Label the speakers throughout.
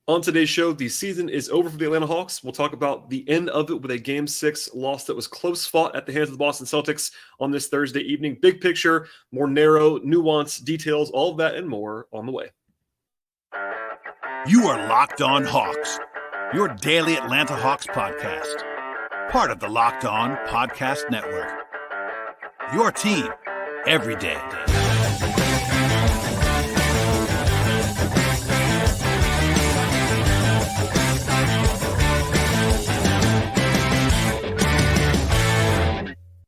Speaker 1: On today's show, the season is over for the Atlanta Hawks. We'll talk about the end of it with a Game 6 loss that was close fought at the hands of the Boston Celtics on this Thursday evening. Big picture, more narrow, nuance, details, all of that and more on the way.
Speaker 2: You are Locked On Hawks, your daily Atlanta Hawks podcast. Part of the Locked On Podcast Network. Your team every day.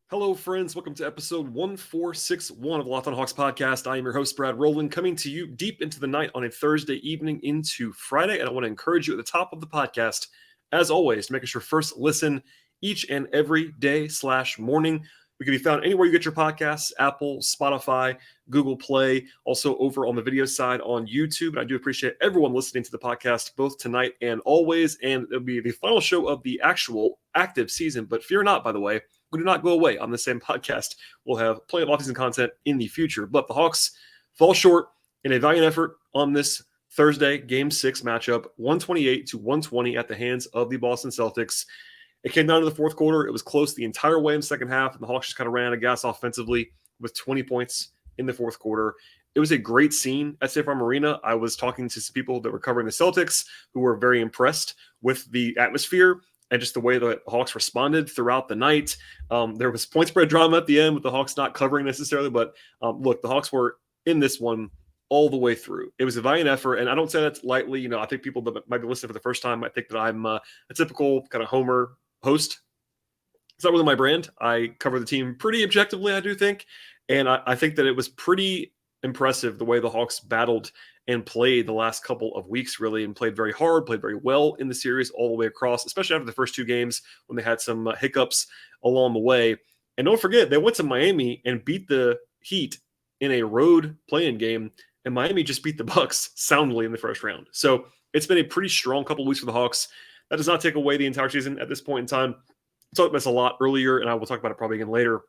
Speaker 1: Hello, friends. Welcome to episode 1461 of the Locked On Hawks podcast. I am your host, Brad Rowland, coming to you deep into the night on a Thursday evening into Friday. And I want to encourage you at the top of the podcast, as always, to make sure first listen each and every day / morning. We can be found anywhere you get your podcasts: Apple, Spotify, Google Play, also over on the video side on YouTube. And I do appreciate everyone listening to the podcast both tonight and always. And it'll be the final show of the actual active season. But fear not, by the way, we do not go away on the same podcast. We'll have plenty of offseason content in the future. But the Hawks fall short in a valiant effort on this Thursday Game 6 matchup, 128-120 at the hands of the Boston Celtics. It came down to the fourth quarter. It was close the entire way in the second half, and the Hawks just kind of ran out of gas offensively with 20 points in the fourth quarter. It was a great scene at State Farm Arena. I was talking to some people that were covering the Celtics who were very impressed with the atmosphere and just the way the Hawks responded throughout the night. There was point spread drama at the end with the Hawks not covering necessarily, but look, the Hawks were in this one all the way through. It was a valiant effort, and I don't say that lightly. You know, I think people that might be listening for the first time might think that I'm a typical kind of homer host. It's not really my brand. I cover the team pretty objectively, I do think, and I think that it was pretty impressive the way the Hawks battled and played the last couple of weeks, really, and played very hard, played very well in the series all the way across, especially after the first two games when they had some hiccups along the way. And don't forget, they went to Miami and beat the Heat in a road play-in game, and Miami just beat the Bucks soundly in the first round. So it's been a pretty strong couple of weeks for the Hawks. That does not take away the entire season at this point in time. I talked about this a lot earlier, and I will talk about it probably again later.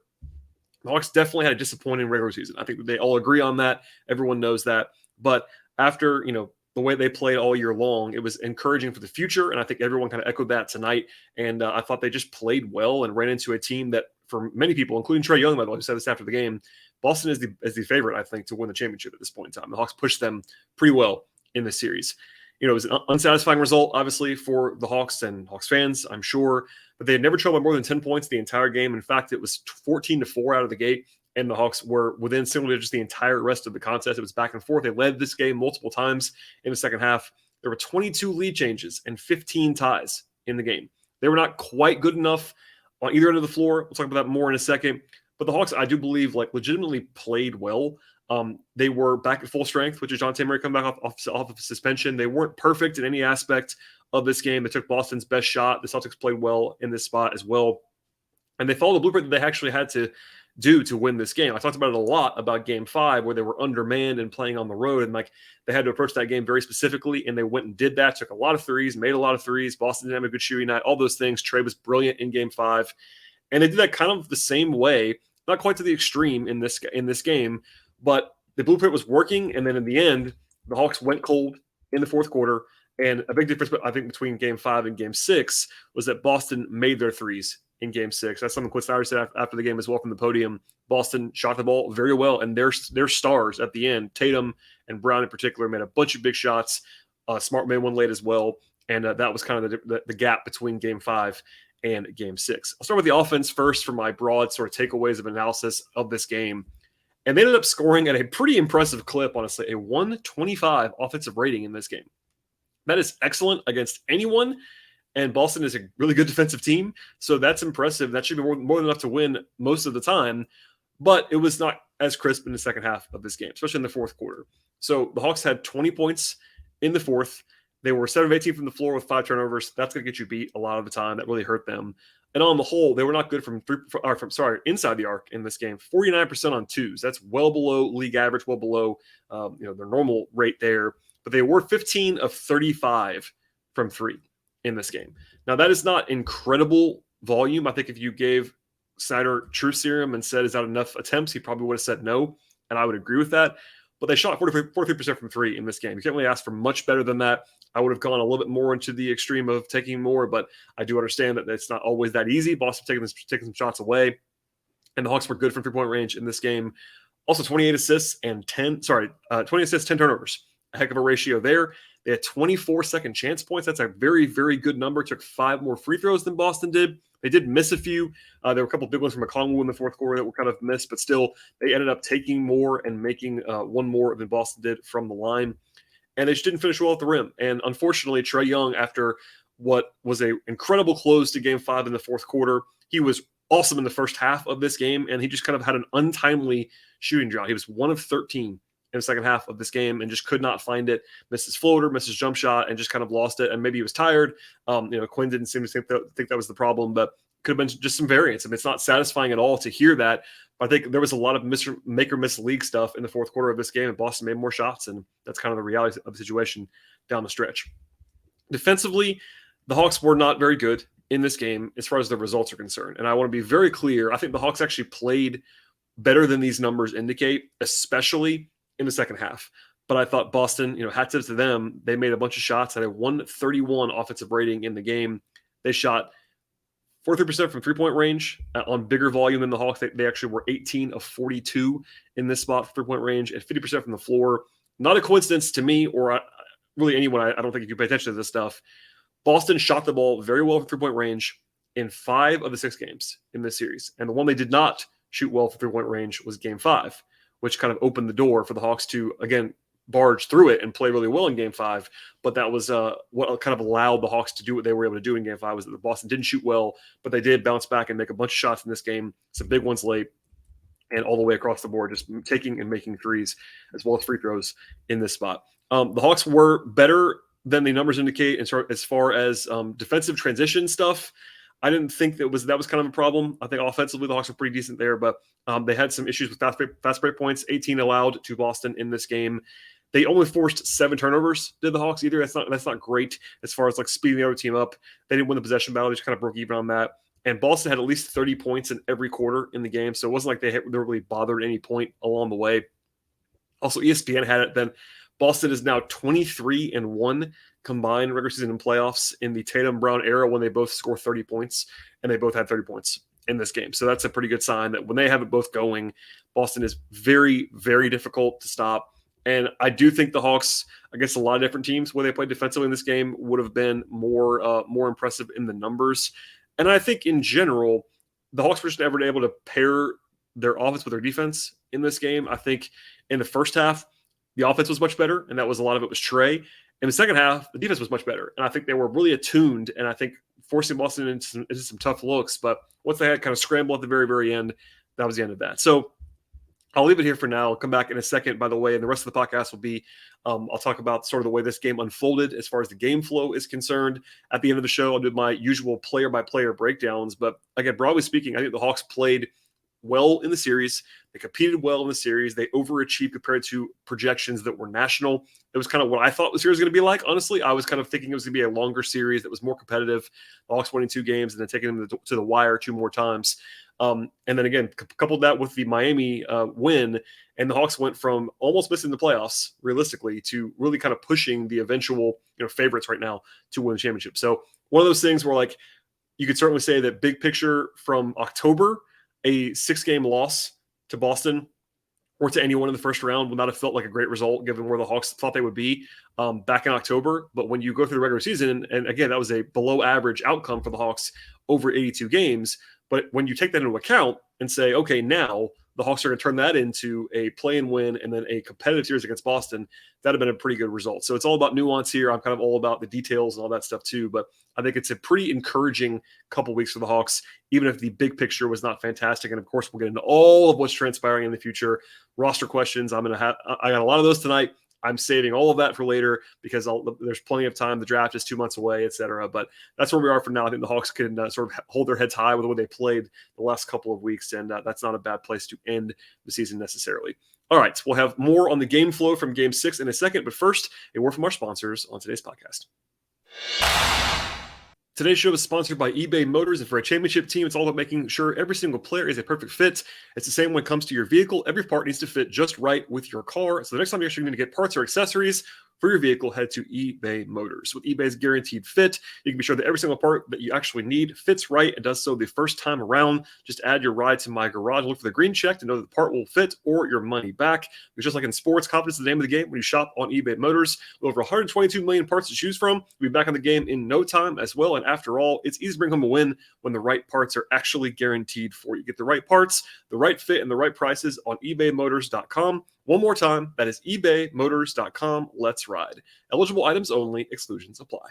Speaker 1: The Hawks definitely had a disappointing regular season. I think they all agree on that. Everyone knows that. But after, the way they played all year long, it was encouraging for the future, and I think everyone kind of echoed that tonight. And I thought they just played well and ran into a team that, for many people, including Trae Young, by the way, who said this after the game, Boston is the favorite, I think, to win the championship at this point in time. The Hawks pushed them pretty well in this series. It was an unsatisfying result, obviously, for the Hawks and Hawks fans, I'm sure. But they had never trailed by more than 10 points the entire game. In fact, it was 14-4 out of the gate, and the Hawks were within single digits the entire rest of the contest. It was back and forth. They led this game multiple times in the second half. There were 22 lead changes and 15 ties in the game. They were not quite good enough on either end of the floor. We'll talk about that more in a second. But the Hawks, I do believe, legitimately played well. They were back at full strength, which is untimely coming back off of suspension. They weren't perfect in any aspect of this game. They took Boston's best shot. The Celtics played well in this spot as well. And they followed the blueprint that they actually had to do to win this game. I talked about it a lot about Game 5, where they were undermanned and playing on the road. And they had to approach that game very specifically. And they went and did that, took a lot of threes, made a lot of threes. Boston didn't have a good shooting night, all those things. Trae was brilliant in Game 5. And they did that kind of the same way, not quite to the extreme in this game, but the blueprint was working. And then in the end, the Hawks went cold in the fourth quarter. And a big difference, I think, between Game 5 and Game 6 was that Boston made their threes in Game 6. That's something Quinn Snyder said after the game as well from the podium. Boston shot the ball very well, and their stars at the end, Tatum and Brown in particular, made a bunch of big shots. Smart made one late as well, and that was kind of the gap between Game 5 and Game 6. I'll start with the offense first for my broad sort of takeaways of analysis of this game. And they ended up scoring at a pretty impressive clip, honestly, a 125 offensive rating in this game. That is excellent against anyone, and Boston is a really good defensive team, so that's impressive. That should be more than enough to win most of the time, but it was not as crisp in the second half of this game, especially in the fourth quarter. So the Hawks had 20 points in the fourth. They were 7 of 18 from the floor with 5 turnovers. That's going to get you beat a lot of the time. That really hurt them. And on the whole, they were not good from inside the arc in this game. 49% on twos. That's well below league average, well below their normal rate there. But they were 15 of 35 from three in this game. Now, that is not incredible volume. I think if you gave Snyder truth serum and said, is that enough attempts, he probably would have said no, and I would agree with that. But they shot 43% from three in this game. You can't really ask for much better than that. I would have gone a little bit more into the extreme of taking more, but I do understand that it's not always that easy. Boston taking some shots away, and the Hawks were good from 3-point range in this game. Also 28 assists and 10 assists, 10 turnovers. A heck of a ratio there. They had 24 second chance points. That's a very, very good number. Took 5 more free throws than Boston did. They did miss a few. There were a couple of big ones from McConaughey in the fourth quarter that were kind of missed, but still they ended up taking more and making one more than Boston did from the line. And they just didn't finish well at the rim. And unfortunately, Trae Young, after what was an incredible close to Game 5 in the fourth quarter, he was awesome in the first half of this game, and he just kind of had an untimely shooting drought. He was 1 of 13 in the second half of this game and just could not find it. Missed his floater, missed his jump shot, and just kind of lost it. And maybe he was tired. Quinn didn't seem to think that was the problem, but could have been just some variance. I mean, it's not satisfying at all to hear that. But I think there was a lot of make or miss league stuff in the fourth quarter of this game, and Boston made more shots, and that's kind of the reality of the situation down the stretch. Defensively, the Hawks were not very good in this game as far as the results are concerned. And I want to be very clear. I think the Hawks actually played better than these numbers indicate, especially in the second half. But I thought Boston, hats off to them. They made a bunch of shots, had a 131 offensive rating in the game. They shot 43% from three-point range on bigger volume than the Hawks. They actually were 18 of 42 in this spot for three-point range and 50% from the floor. Not a coincidence to me or really anyone. I don't think if you pay attention to this stuff. Boston shot the ball very well from three-point range in 5 of the 6 games in this series. And the one they did not shoot well from three-point range was Game 5, which kind of opened the door for the Hawks to, again, barge through it and play really well in Game 5. But that was what kind of allowed the Hawks to do what they were able to do in Game 5 was that the Boston didn't shoot well, but they did bounce back and make a bunch of shots in this game, some big ones late, and all the way across the board, just taking and making threes as well as free throws in this spot. The Hawks were better than the numbers indicate as far as defensive transition stuff. I didn't think that was kind of a problem. I think offensively the Hawks were pretty decent there, but they had some issues with fast break points. 18 allowed to Boston in this game. They only forced 7 turnovers, did the Hawks either. That's not great as far as like speeding the other team up. They didn't win the possession battle. They just kind of broke even on that. And Boston had at least 30 points in every quarter in the game, so it wasn't like they were really bothered at any point along the way. Also, ESPN had it then. Boston is now 23-1 combined regular season and playoffs in the Tatum-Brown era when they both score 30 points, and they both had 30 points in this game. So that's a pretty good sign that when they have it both going, Boston is very, very difficult to stop. And I do think the Hawks, against a lot of different teams where they played defensively in this game, would have been more impressive in the numbers. And I think in general, the Hawks were just never able to pair their offense with their defense in this game. I think in the first half, the offense was much better, and that was a lot of it was Trae. In the second half, the defense was much better, and I think they were really attuned, and I think forcing Boston into some tough looks. But once they had kind of scrambled at the very, very end, that was the end of that. So I'll leave it here for now. I'll come back in a second, by the way, and the rest of the podcast will be I'll talk about sort of the way this game unfolded as far as the game flow is concerned. At the end of the show, I'll do my usual player-by-player breakdowns. But again, broadly speaking, I think the Hawks played well in the series. They competed well in the series. They overachieved compared to projections that were national. It was kind of what I thought the series was going to be like. Honestly, I was kind of thinking it was going to be a longer series that was more competitive. The Hawks winning 2 games and then taking them to the wire 2 more times. And then again, coupled that with the Miami win, and the Hawks went from almost missing the playoffs, realistically, to really kind of pushing the eventual favorites right now to win the championship. So one of those things where like you could certainly say that big picture from October, a 6-game loss to Boston or to anyone in the first round would not have felt like a great result given where the Hawks thought they would be back in October. But when you go through the regular season, and again, that was a below average outcome for the Hawks over 82 games. But when you take that into account and say, okay, now the Hawks are going to turn that into a play-in win and then a competitive series against Boston, that would have been a pretty good result. So it's all about nuance here. I'm kind of all about the details and all that stuff too. But I think it's a pretty encouraging couple weeks for the Hawks, even if the big picture was not fantastic. And of course, we'll get into all of what's transpiring in the future. Roster questions. I got a lot of those tonight. I'm saving all of that for later because there's plenty of time. The draft is 2 months away, et cetera. But that's where we are for now. I think the Hawks can sort of hold their heads high with the way they played the last couple of weeks, and that's not a bad place to end the season necessarily. All right, so we'll have more on the game flow from Game 6 in a second. But first, a word from our sponsors on today's podcast. Today's show is sponsored by eBay Motors, and for a championship team, it's all about making sure every single player is a perfect fit. It's the same when it comes to your vehicle. Every part needs to fit just right with your car. So the next time you're actually going to get parts or accessories, for your vehicle, head to eBay Motors. With eBay's guaranteed fit, you can be sure that every single part that you actually need fits right and does so the first time around. Just add your ride to My Garage, look for the green check to know that the part will fit or your money back. Because just like in sports, confidence is the name of the game when you shop on eBay Motors. With over 122 million parts to choose from, you'll be back in the game in no time as well. And after all, it's easy to bring home a win when the right parts are actually guaranteed for you. Get the right parts, the right fit, and the right prices on ebaymotors.com. One more time, that is ebaymotors.com. Let's ride. Eligible items only. Exclusions apply.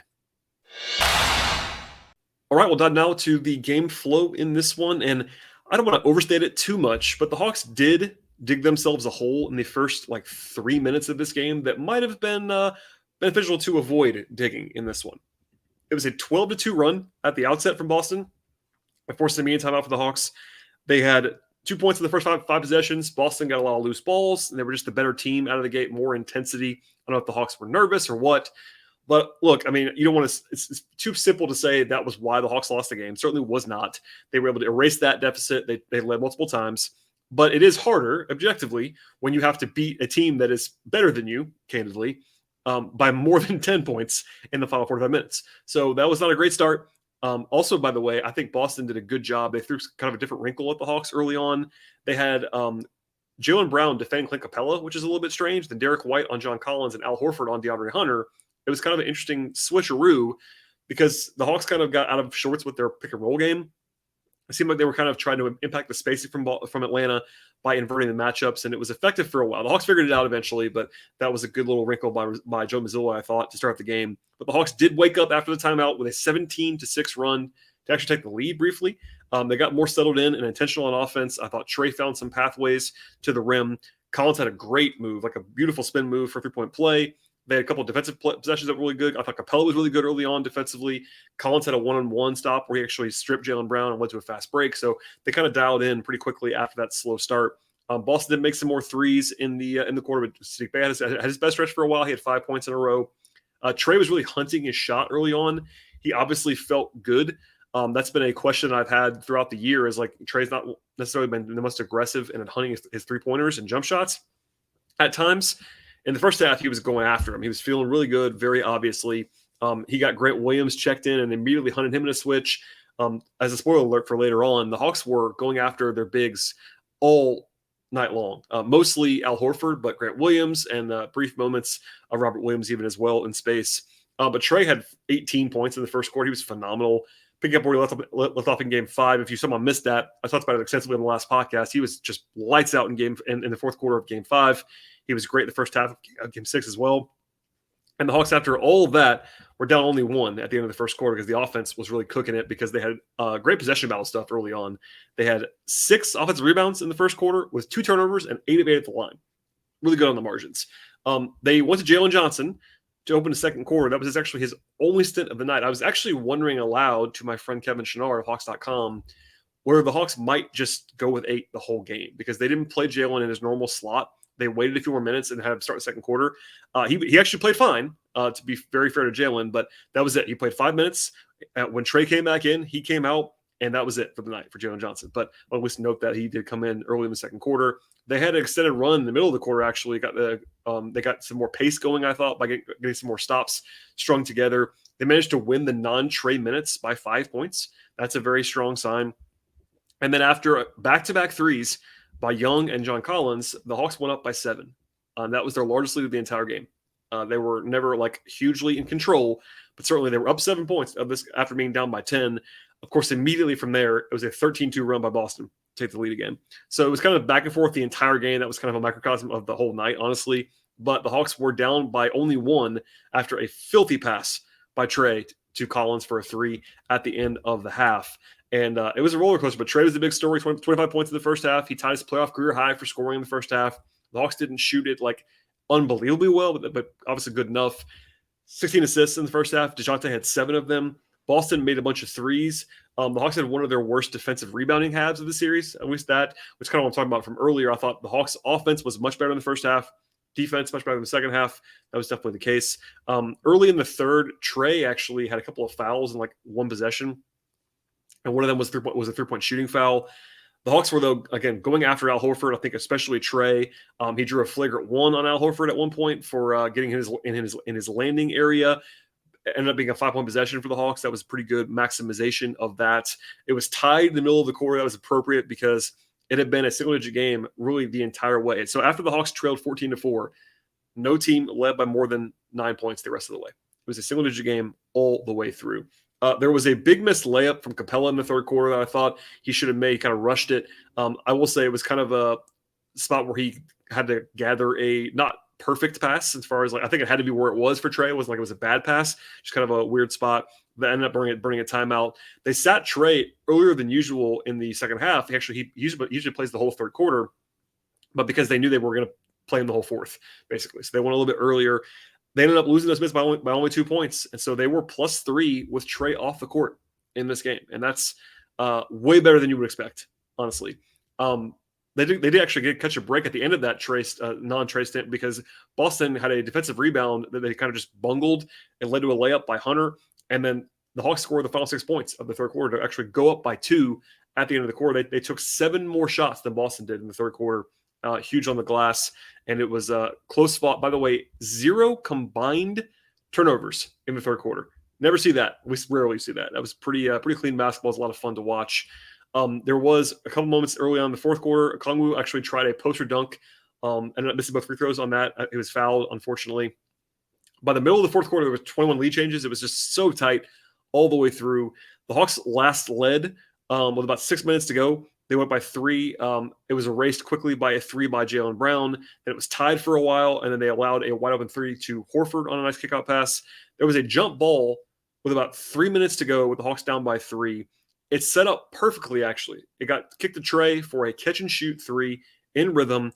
Speaker 1: All right, we'll dive now to the game flow in this one. And I don't want to overstate it too much, but the Hawks did dig themselves a hole in the first 3 minutes of this game that might have been beneficial to avoid digging in this one. It was a 12-2 run at the outset from Boston. It forced a mean timeout for the Hawks. They had 2 points in the first five possessions. Boston got a lot of loose balls, and they were just a better team out of the gate, more intensity. I don't know if the Hawks were nervous or what. But look, I mean, you don't want to – it's too simple to say that was why the Hawks lost the game. Certainly was not. They were able to erase that deficit. They led multiple times. But it is harder, objectively, when you have to beat a team that is better than you, candidly, by more than 10 points in the final 45 minutes. So that was not a great start. Also, by the way, I think Boston did a good job. They threw kind of a different wrinkle at the Hawks early on. They had Jaylen Brown defend Clint Capella, which is a little bit strange. Then Derek White on John Collins and Al Horford on DeAndre Hunter. It was kind of an interesting switcheroo because the Hawks kind of got out of sorts with their pick and roll game. It seemed like they were kind of trying to impact the spacing from Atlanta by inverting the matchups, and it was effective for a while. The Hawks figured it out eventually, but that was a good little wrinkle by Joe Mazzulla, I thought, to start the game. But the Hawks did wake up after the timeout with a 17-6 run to actually take the lead briefly. They got more settled in and intentional on offense. I thought Trae found some pathways to the rim. Collins had a great move, like a beautiful spin move for three-point play. They had a couple of defensive possessions that were really good. I thought Capella was really good early on defensively. Collins had a one-on-one stop where he actually stripped Jaylen Brown and went to a fast break. So they kind of dialed in pretty quickly after that slow start. Boston did make some more threes in the quarter, but Saddiq Bey had his best stretch for a while. He had 5 points in a row. Trae was really hunting his shot early on. He obviously felt good. That's been a question I've had throughout the year is Trae's not necessarily been the most aggressive in hunting his three-pointers and jump shots at times. In the first half, he was going after him. He was feeling really good, very obviously. He got Grant Williams checked in and immediately hunted him in a switch. As a spoiler alert for later on, the Hawks were going after their bigs all night long. Mostly Al Horford, but Grant Williams and brief moments of Robert Williams even as well in space. But Trae had 18 points in the first quarter. He was phenomenal. Picking up where he left off in Game 5. If someone missed that, I talked about it extensively in the last podcast. He was just lights out in the fourth quarter of Game 5. He was great in the first half of Game 6 as well. And the Hawks, after all of that, were down only one at the end of the first quarter because the offense was really cooking it because they had great possession battle stuff early on. They had 6 offensive rebounds in the first quarter with 2 turnovers and 8 of 8 at the line. Really good on the margins. They went to Jalen Johnson to open the second quarter. That was actually his only stint of the night. I was actually wondering aloud to my friend Kevin Chenard of Hawks.com where the Hawks might just go with 8 the whole game because they didn't play Jalen in his normal slot. They waited a few more minutes and had him start the second quarter. He actually played fine, to be very fair to Jalen, but that was it. He played 5 minutes. When Trae came back in, he came out, and that was it for the night for Jalen Johnson. But I'll just note that he did come in early in the second quarter. They had an extended run in the middle of the quarter, actually. They got some more pace going, I thought, by getting some more stops strung together. They managed to win the non-Trae minutes by 5 points. That's a very strong sign. And then after back-to-back threes by Young and John Collins, the Hawks went up by 7. That was their largest lead of the entire game. They were never hugely in control, but certainly they were up 7 points of this after being down by 10. Of course, immediately from there, it was a 13-2 run by Boston to take the lead again. So it was kind of back and forth the entire game. That was kind of a microcosm of the whole night, honestly. But the Hawks were down by only 1 after a filthy pass by Trae to Collins for a 3 at the end of the half. And it was a roller coaster, but Trae was the big story, 25 points in the first half. He tied his playoff career high for scoring in the first half. The Hawks didn't shoot it unbelievably well, but obviously good enough. 16 assists in the first half. DeJounte had 7 of them. Boston made a bunch of threes. The Hawks had one of their worst defensive rebounding halves of the series, at least that, which kind of what I'm talking about from earlier. I thought the Hawks' offense was much better in the first half. Defense much better in the second half. That was definitely the case. Early in the third, Trae actually had a couple of fouls in one possession. And one of them was a three-point shooting foul. The Hawks were, though, again, going after Al Horford. I think especially Trae. He drew a flagrant one on Al Horford at one point for getting in his landing area. It ended up being a 5-point possession for the Hawks. That was pretty good maximization of that. It was tied in the middle of the quarter. That was appropriate because it had been a single-digit game really the entire way. So after the Hawks trailed 14-4, no team led by more than 9 points the rest of the way. It was a single-digit game all the way through. There was a big missed layup from Capella in the third quarter that I thought he should have made, kind of rushed it. I will say it was kind of a spot where he had to gather a not perfect pass as far as I think it had to be where it was for Trae. It wasn't like it was a bad pass, just kind of a weird spot that ended up burning a timeout. They sat Trae earlier than usual in the second half. He usually plays the whole third quarter, but because they knew they were going to play in the whole fourth, basically. So they went a little bit earlier. They ended up losing those minutes by only 2 points. And so they were +3 with Trae off the court in this game. And that's way better than you would expect, honestly. They did actually catch a break at the end of that non-Trae stint because Boston had a defensive rebound that they kind of just bungled and led to a layup by Hunter. And then the Hawks scored the final 6 points of the third quarter to actually go up by 2 at the end of the quarter. They took 7 more shots than Boston did in the third quarter. Huge on the glass, and it was a close fought. By the way, 0 combined turnovers in the third quarter. Never see that. We rarely see that. That was pretty clean basketball. It was a lot of fun to watch. There was a couple moments early on in the fourth quarter. Okongwu actually tried a poster dunk, ended up missing both free throws on that. It was fouled, unfortunately. By the middle of the fourth quarter, there was 21 lead changes. It was just so tight all the way through. The Hawks last led with about 6 minutes to go. They went by 3. It was erased quickly by a 3 by Jaylen Brown. Then it was tied for a while, and then they allowed a wide open 3 to Horford on a nice kickout pass. There was a jump ball with about 3 minutes to go with the Hawks down by 3. It set up perfectly, actually. It got kicked to Trae for a catch-and-shoot 3 in rhythm,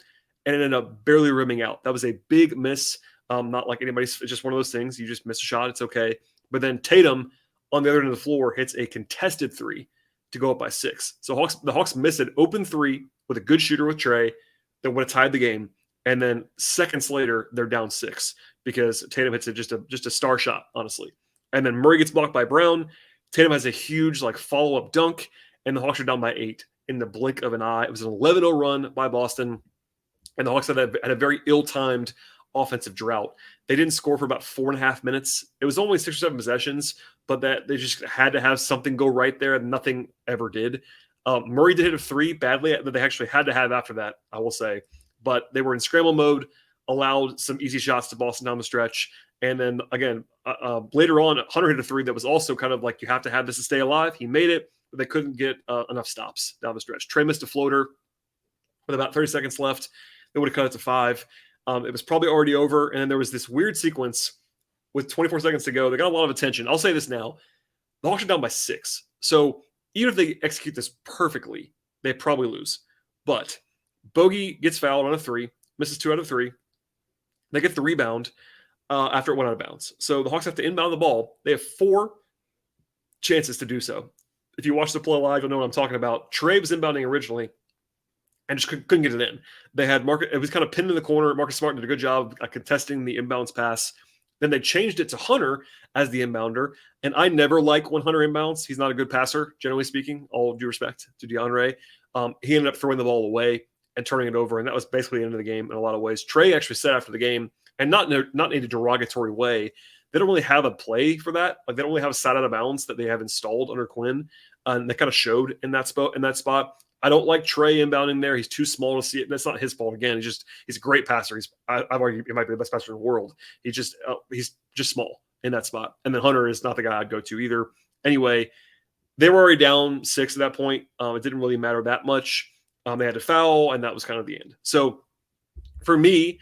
Speaker 1: and it ended up barely rimming out. That was a big miss. Not like anybody's – it's just one of those things. You just miss a shot. It's okay. But then Tatum, on the other end of the floor, hits a contested 3 to go up by 6. So the Hawks missed an open 3 with a good shooter with Trae that would have tied the game. And then seconds later, they're down 6 because Tatum hits just a star shot, honestly. And then Murray gets blocked by Brown. Tatum has a huge follow-up dunk, and the Hawks are down by 8 in the blink of an eye. It was an 11-0 run by Boston, and the Hawks had a very ill-timed offensive drought. They didn't score for about 4.5 minutes. It was only 6 or 7 possessions, but that they just had to have something go right there, and nothing ever did. Murray did hit a 3 badly that they actually had to have after that, I will say. But they were in scramble mode, allowed some easy shots to Boston down the stretch. And then, again, later on, Hunter hit a 3 that was also kind of like you have to have this to stay alive. He made it, but they couldn't get enough stops down the stretch. Trae missed a floater with about 30 seconds left. They would have cut it to 5. It was probably already over. And then there was this weird sequence with 24 seconds to go. They got a lot of attention. I'll say this now. The Hawks are down by 6. So even if they execute this perfectly, they probably lose. But Bogey gets fouled on a 3, misses 2 out of 3. They get the rebound after it went out of bounds. So the Hawks have to inbound the ball. They have 4 chances to do so. If you watch the play live, you'll know what I'm talking about. Trae was inbounding originally and just couldn't get it in. They had it was kind of pinned in the corner. Marcus Smart did a good job contesting the inbounds pass. Then they changed it to Hunter as the inbounder. And I never like when Hunter inbounds. He's not a good passer, generally speaking, all due respect to DeAndre. He ended up throwing the ball away and turning it over. And that was basically the end of the game in a lot of ways. Trae actually said after the game, and not in a derogatory way, they don't really have a play for that. Like they don't really have a side out of bounds that they have installed under Quinn. And they kind of showed in that spot. I don't like Trae inbounding there. He's too small to see it. That's not his fault. Again, he's a great passer. I've argued he might be the best passer in the world. He's just small in that spot. And then Hunter is not the guy I'd go to either. Anyway, they were already down 6 at that point. It didn't really matter that much. They had to foul, and that was kind of the end. So for me,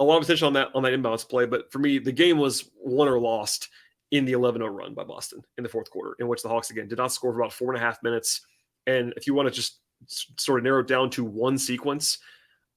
Speaker 1: a lot of attention on that inbounds play. But for me, the game was won or lost in the 11-0 run by Boston in the fourth quarter, in which the Hawks, again, did not score for about 4.5 minutes. And if you want to just sort of narrow it down to one sequence,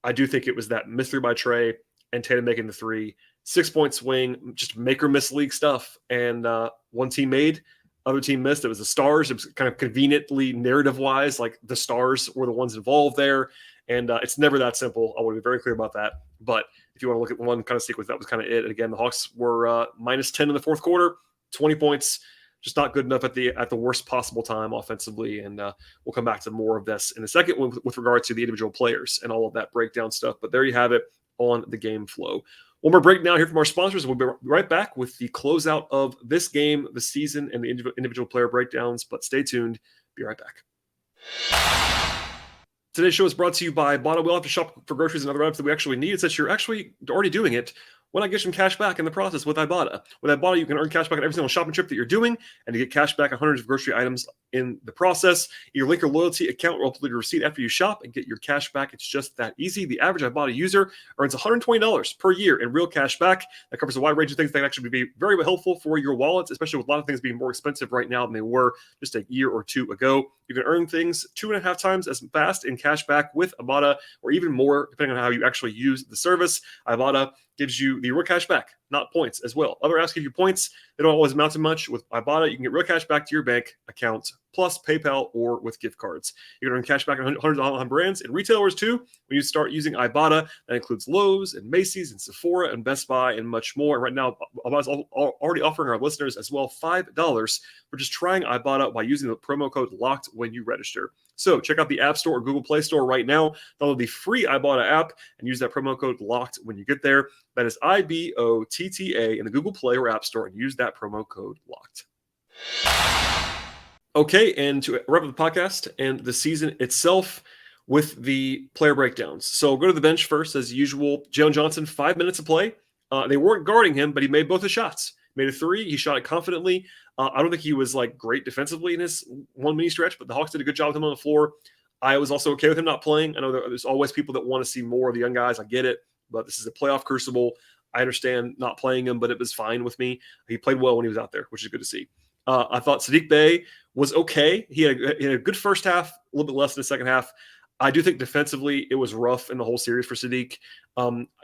Speaker 1: I do think it was that miss 3 by Trae and Tatum making the 3. 6-point swing, just make or miss league stuff. And one team made, other team missed. It was the Stars. It was kind of conveniently narrative-wise, like the Stars were the ones involved there. And it's never that simple. I want to be very clear about that. But if you want to look at one kind of sequence, that was kind of it. And again, the Hawks were -10 in the fourth quarter, 20 points, just not good enough at the worst possible time offensively. And we'll come back to more of this in a second with regard to the individual players and all of that breakdown stuff. But there you have it on the game flow. One more breakdown here from our sponsors. We'll be right back with the closeout of this game, the season, and the individual player breakdowns. But stay tuned. Be right back. Today's show is brought to you by Ibotta. We all have to shop for groceries and other items that we actually need. Since you're actually already doing it, why not get some cash back in the process with Ibotta? With Ibotta, you can earn cash back on every single shopping trip that you're doing, and you get cash back on hundreds of grocery items in the process. You link your loyalty account or upload your receipt after you shop and get your cash back. It's just that easy. The average Ibotta user earns $120 per year in real cash back. That covers a wide range of things that can actually be very helpful for your wallets, especially with a lot of things being more expensive right now than they were just a year or two ago. You can earn things 2.5 times as fast in cash back with Ibotta, or even more, depending on how you actually use the service. Ibotta gives you the real cash back, not points as well. Other apps give you points. They don't always amount to much. With Ibotta, you can get real cash back to your bank account, plus PayPal or with gift cards. You can earn cash back on hundreds of online brands and retailers too when you start using Ibotta. That includes Lowe's and Macy's and Sephora and Best Buy and much more. And right now, Ibotta's already offering our listeners as well $5 for just trying Ibotta by using the promo code LOCKED when you register. So check out the App Store or Google Play Store right now. Download the free Ibotta app and use that promo code LOCKED when you get there. That is IBOTTA in the Google Play or App Store, and use that promo code LOCKED. Okay, and to wrap up the podcast and the season itself with the player breakdowns. So we'll go to the bench first, as usual. Jalen Johnson, 5 minutes of play. They weren't guarding him, but he made both his shots. Made a three. He shot it confidently. I don't think he was like great defensively in his one mini stretch, but the Hawks did a good job with him on the floor. I was also okay with him not playing. I know there's always people that want to see more of the young guys. I get it, but this is a playoff crucible. I understand not playing him, but it was fine with me. He played well when he was out there, which is good to see. I thought Saddiq Bey was okay. He had a good first half, a little bit less in the second half. I do think defensively it was rough in the whole series for Saddiq.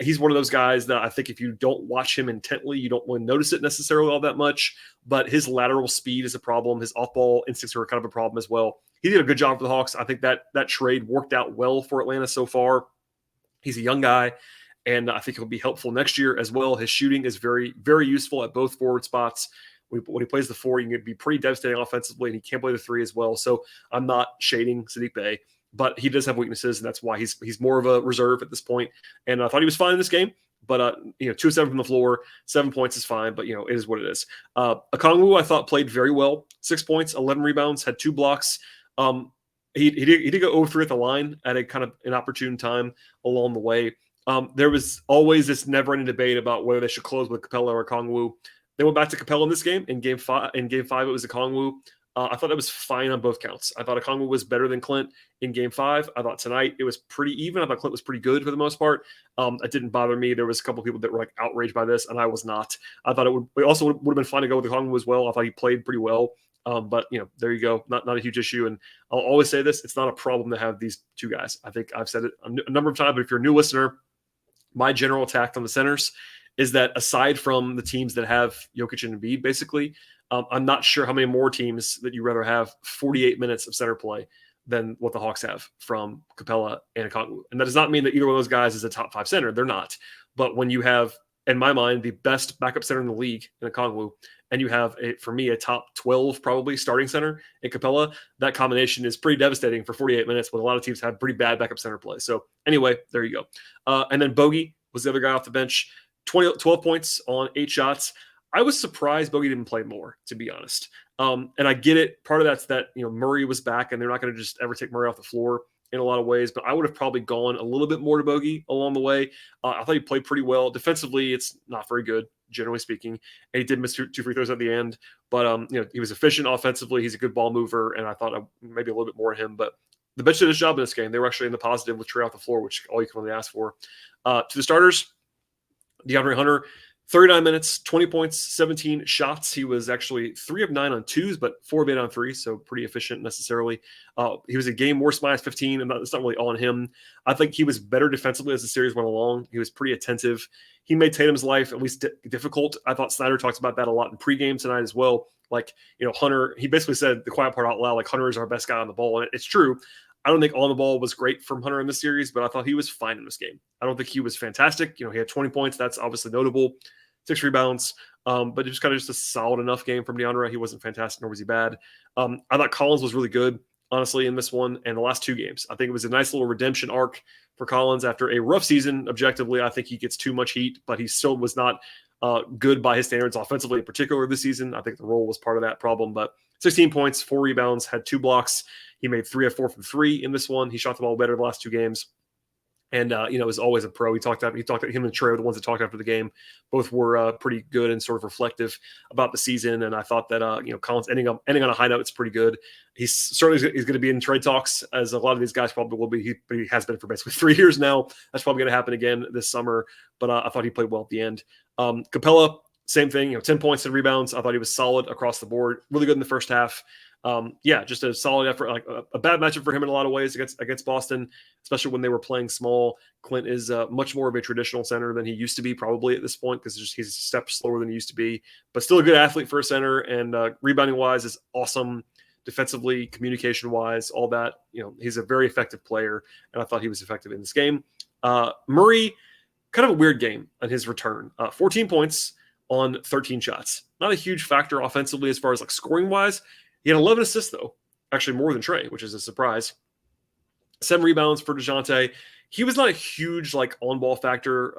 Speaker 1: He's one of those guys that I think if you don't watch him intently, you don't really notice it necessarily all that much. But his lateral speed is a problem. His off-ball instincts are kind of a problem as well. He did a good job for the Hawks. I think that trade worked out well for Atlanta so far. He's a young guy, and I think he'll be helpful next year as well. His shooting is very, very useful at both forward spots. When he plays the four, you can be pretty devastating offensively, and he can play the three as well. So I'm not shading Saddiq Bey, but he does have weaknesses, and that's why he's more of a reserve at this point. And I thought he was fine in this game, but 2 of 7 from the floor, 7 points is fine, but it is what it is. Okongwu, I thought, played very well. 6 points, 11 rebounds, had 2 blocks. He did go 0-3 at the line at a kind of an opportune time along the way. There was always this never-ending debate about whether they should close with Capella or Okongwu. They went back to Capella in this game. In game 5, it was Okongwu. I thought that was fine on both counts. I thought Okongwu was better than Clint in game 5. I thought tonight it was pretty even. I thought Clint was pretty good for the most part. It didn't bother me. There was a couple people that were like outraged by this, and I was not. I thought it also would have been fine to go with Okongwu as well. I thought he played pretty well. But there you go. Not a huge issue. And I'll always say this: it's not a problem to have these two guys. I think I've said it a number of times. But if you're a new listener, my general attack on the centers is that aside from the teams that have Jokic and Embiid, basically, I'm not sure how many more teams that you rather have 48 minutes of center play than what the Hawks have from Capella and Okongwu. And that does not mean that either one of those guys is a top 5 center. They're not. But when you have, in my mind, the best backup center in the league in Okongwu, and you have, for me, a top 12 probably starting center in Capella, that combination is pretty devastating for 48 minutes when a lot of teams have pretty bad backup center play. So anyway, there you go. And then Bogey was the other guy off the bench. 12 points on 8 shots. I was surprised Bogey didn't play more, to be honest. And I get it. Part of that's that Murray was back, and they're not going to just ever take Murray off the floor in a lot of ways. But I would have probably gone a little bit more to Bogey along the way. I thought he played pretty well. Defensively, it's not very good, generally speaking. And he did miss 2 free throws at the end. But he was efficient offensively. He's a good ball mover, and I thought maybe a little bit more of him. But the bench did his job in this game. They were actually in the positive with Trae off the floor, which all you can really ask for. To the starters, DeAndre Hunter, 39 minutes, 20 points, 17 shots. He was actually 3 of 9 on 2s, but 4 of 8 on 3s, so pretty efficient necessarily. He was a game worst minus 15, and it's not really on him. I think he was better defensively as the series went along. He was pretty attentive. He made Tatum's life at least difficult. I thought Snyder talks about that a lot in pregame tonight as well. Like, Hunter, he basically said the quiet part out loud, like Hunter is our best guy on the ball, and it's true. I don't think on the ball was great from Hunter in this series, but I thought he was fine in this game. I don't think he was fantastic. He had 20 points. That's obviously notable. 6 rebounds. But it was kind of just a solid enough game from DeAndre. He wasn't fantastic, nor was he bad. I thought Collins was really good, honestly, in this one and the last two games. I think it was a nice little redemption arc for Collins after a rough season. Objectively, I think he gets too much heat, but he still was not good by his standards offensively in particular this season. I think the role was part of that problem, but 16 points, 4 rebounds, had 2 blocks. He made 3 of 4 from 3 in this one. He shot the ball better the last 2 games. And, is always a pro. He talked about him and Trae were the ones that talked after the game. Both were pretty good and sort of reflective about the season. And I thought that, Collins ending on a high note, it's pretty good. He's certainly going to be in trade talks, as a lot of these guys probably will be. But he has been for basically 3 years now. That's probably going to happen again this summer. But I thought he played well at the end. Capella, same thing, 10 points and rebounds. I thought he was solid across the board. Really good in the first half. Just a solid effort, like a bad matchup for him in a lot of ways against Boston, especially when they were playing small. Clint is much more of a traditional center than he used to be probably at this point, because he's a step slower than he used to be, but still a good athlete for a center, and rebounding wise is awesome. Defensively, communication wise, all that, he's a very effective player, and I thought he was effective in this game. Murray, kind of a weird game on his return, 14 points on 13 shots. Not a huge factor offensively as far as like scoring wise. He had 11 assists, though, actually more than Trae, which is a surprise. 7 rebounds for DeJounte. He was not a huge on-ball factor,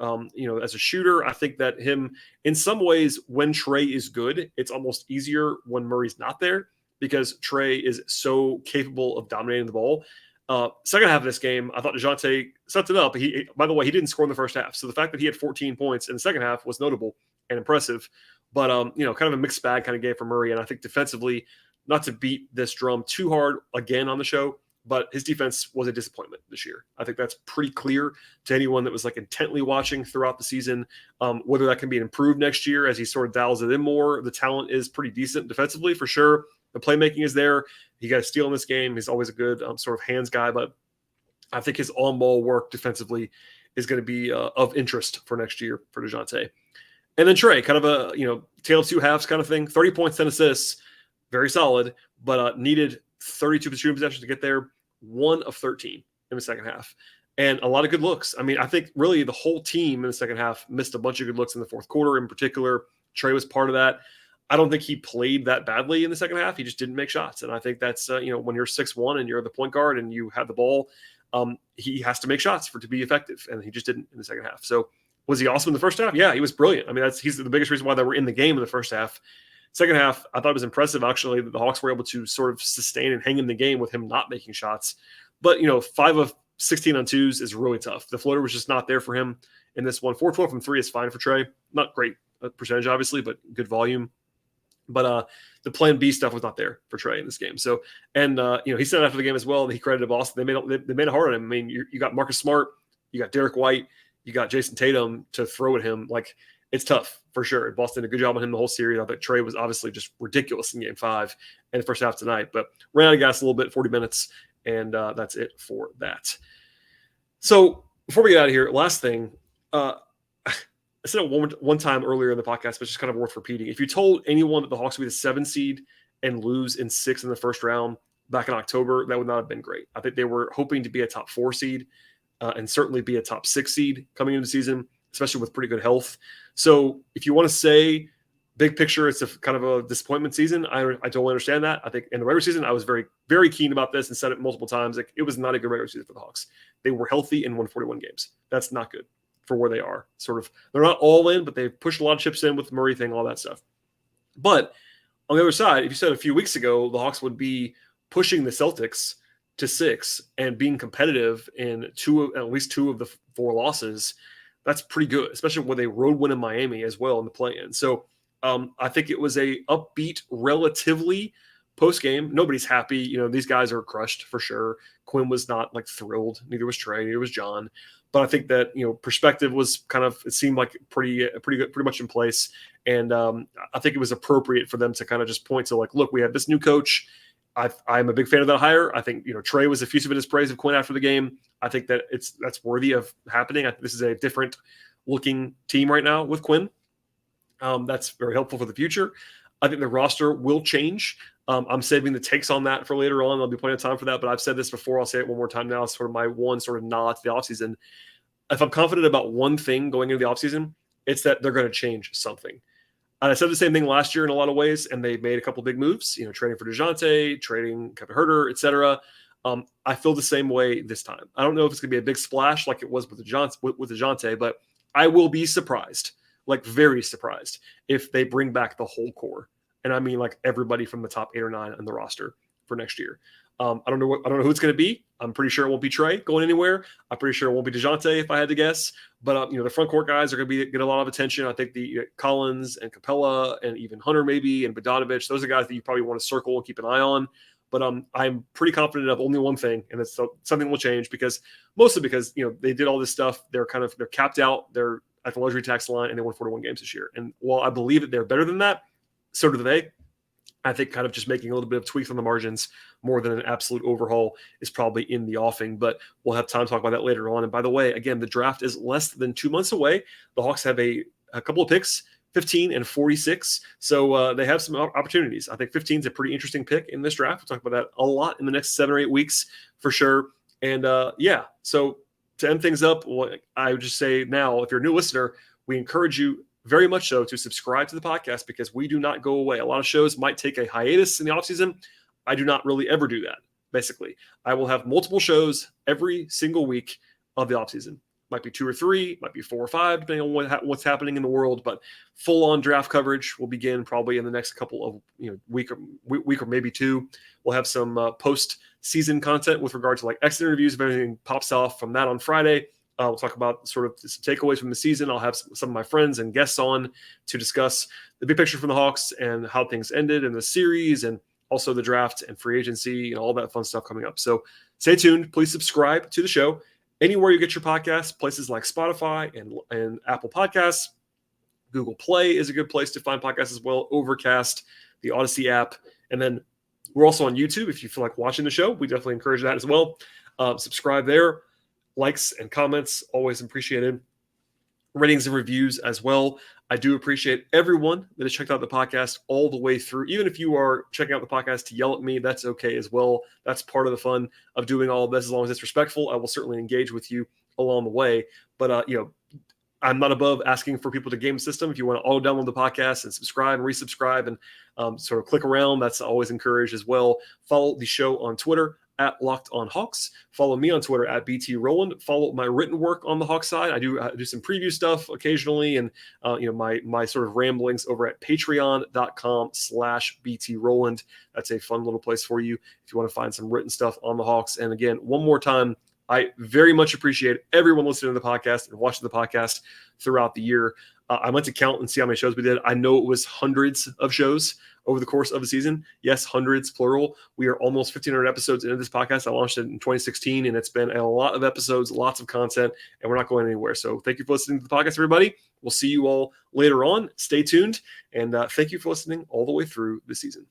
Speaker 1: as a shooter. I think that him, in some ways, when Trae is good, it's almost easier when Murray's not there, because Trae is so capable of dominating the ball. Second half of this game, I thought DeJounte set it up. By the way, he didn't score in the first half. So the fact that he had 14 points in the second half was notable and impressive. But, kind of a mixed bag kind of game for Murray. And I think defensively, not to beat this drum too hard again on the show, but his defense was a disappointment this year. I think that's pretty clear to anyone that was intently watching throughout the season. Whether that can be improved next year as he sort of dials it in more. The talent is pretty decent defensively for sure. The playmaking is there. He got a steal in this game. He's always a good sort of hands guy, but I think his on-ball work defensively is going to be of interest for next year for DeJounte. And then Trae, kind of a tale of two halves kind of thing. 30 points, 10 assists. Very solid, but needed 32 shooting possessions to get there. 1 of 13 in the second half. And a lot of good looks. I mean, I think really the whole team in the second half missed a bunch of good looks in the fourth quarter in particular. Trae was part of that. I don't think he played that badly in the second half. He just didn't make shots. And I think that's, when you're 6'1" and you're the point guard and you have the ball, he has to make shots to be effective. And he just didn't in the second half. So was he awesome in the first half? Yeah, he was brilliant. I mean, he's the biggest reason why they were in the game in the first half. Second half, I thought it was impressive, actually, that the Hawks were able to sort of sustain and hang in the game with him not making shots. But, 5 of 16 on twos is really tough. The floater was just not there for him in this one. 4-12 from 3 is fine for Trae. Not great percentage, obviously, but good volume. But the plan B stuff was not there for Trae in this game. So, and, he said after the game as well that he credited Boston. They made it hard on him. I mean, you got Marcus Smart, you got Derek White, you got Jason Tatum to throw at him. It's tough for sure. Boston did a good job on him the whole series. I thought Trae was obviously just ridiculous in game 5 and the first half tonight, but ran out of gas a little bit, 40 minutes, and that's it for that. So before we get out of here, last thing, I said it one time earlier in the podcast, but it's just kind of worth repeating. If you told anyone that the Hawks would be the 7 seed and lose in 6 in the first round back in October, that would not have been great. I think they were hoping to be a top 4 seed and certainly be a top 6 seed coming into the season, especially with pretty good health. So if you want to say big picture, it's a kind of a disappointment season, I totally understand that. I think in the regular season, I was very, very keen about this and said it multiple times. It was not a good regular season for the Hawks. They were healthy and won 41 games. That's not good for where they are. They're not all in, but they've pushed a lot of chips in with the Murray thing, all that stuff. But on the other side, if you said a few weeks ago, the Hawks would be pushing the Celtics to 6 and being competitive in at least 2 of the 4 losses, that's pretty good, especially when they road win in Miami as well in the play-in. So I think it was a upbeat relatively post-game. Nobody's happy. These guys are crushed for sure. Quinn was not thrilled. Neither was Trae. Neither was John. But I think that, perspective was kind of, it seemed like pretty good, pretty much in place. And I think it was appropriate for them to kind of just point to look, we have this new coach. I'm a big fan of that hire. I think, Trae was effusive in his praise of Quinn after the game. I think that that's worthy of happening. I think this is a different looking team right now with Quinn. That's very helpful for the future. I think the roster will change. I'm saving the takes on that for later on. There'll be plenty of time for that, but I've said this before. I'll say it one more time now. It's sort of my one sort of nod to the offseason. If I'm confident about one thing going into the offseason, it's that they're going to change something. I said the same thing last year in a lot of ways, and they made a couple big moves, trading for DeJounte, trading Kevin Huerter, etc. I feel the same way this time. I don't know if it's going to be a big splash like it was with DeJounte, but I will be surprised, like very surprised, if they bring back the whole core. And I mean like everybody from the top 8 or 9 on the roster for next year. I don't know who it's going to be. I'm pretty sure it won't be Trae going anywhere. I'm pretty sure it won't be DeJounte if I had to guess. But the front court guys are going to get a lot of attention. I think the Collins and Capella and even Hunter maybe and Bogdanovic, those are guys that you probably want to circle and keep an eye on. But I'm pretty confident of only one thing, and it's something will change mostly because they did all this stuff. They're capped out. They're at the luxury tax line, and they won 41 games this year. And while I believe that they're better than that, so do they. I think kind of just making a little bit of tweaks on the margins more than an absolute overhaul is probably in the offing, but we'll have time to talk about that later on. And by the way, again, the draft is less than 2 months away. The Hawks have a couple of picks, 15 and 46. So they have some opportunities. I think 15 is a pretty interesting pick in this draft. We'll talk about that a lot in the next 7 or 8 weeks for sure. And so to end things up, I would just say now, if you're a new listener, we encourage you very much so to subscribe to the podcast because we do not go away. A lot of shows might take a hiatus in the offseason. I do not really ever do that, basically. I will have multiple shows every single week of the offseason. Might be 2 or 3, might be 4 or 5, depending on what's happening in the world. But full-on draft coverage will begin probably in the next couple of week or maybe 2. We'll have some post-season content with regard to like exit interviews if anything pops off from that on Friday. We'll talk about sort of some takeaways from the season. I'll have some of my friends and guests on to discuss the big picture from the Hawks and how things ended in the series and also the draft and free agency and all that fun stuff coming up. So stay tuned. Please subscribe to the show. Anywhere you get your podcasts, places like Spotify and Apple Podcasts. Google Play is a good place to find podcasts as well. Overcast, the Odyssey app. And then we're also on YouTube. If you feel like watching the show, we definitely encourage that as well. Subscribe there. Likes and comments, always appreciated. Ratings and reviews as well. I do appreciate everyone that has checked out the podcast all the way through. Even if you are checking out the podcast to yell at me, that's okay as well. That's part of the fun of doing all of this. As long as it's respectful, I will certainly engage with you along the way. But, I'm not above asking for people to game the system. If you want to all download the podcast and subscribe and resubscribe and sort of click around, that's always encouraged as well. Follow the show on Twitter at Locked On Hawks. Follow me on Twitter at BT Rowland. Follow my written work on the Hawks side. I do some preview stuff occasionally, and my sort of ramblings over at patreon.com/BT Rowland. That's a fun little place for you if you want to find some written stuff on the Hawks. And again, one more time, I very much appreciate everyone listening to the podcast and watching the podcast throughout the year. I went to count and see how many shows we did. I know it was hundreds of shows over the course of the season. Yes, hundreds, plural. We are almost 1,500 episodes into this podcast. I launched it in 2016, and it's been a lot of episodes, lots of content, and we're not going anywhere. So thank you for listening to the podcast, everybody. We'll see you all later on. Stay tuned, and thank you for listening all the way through the season.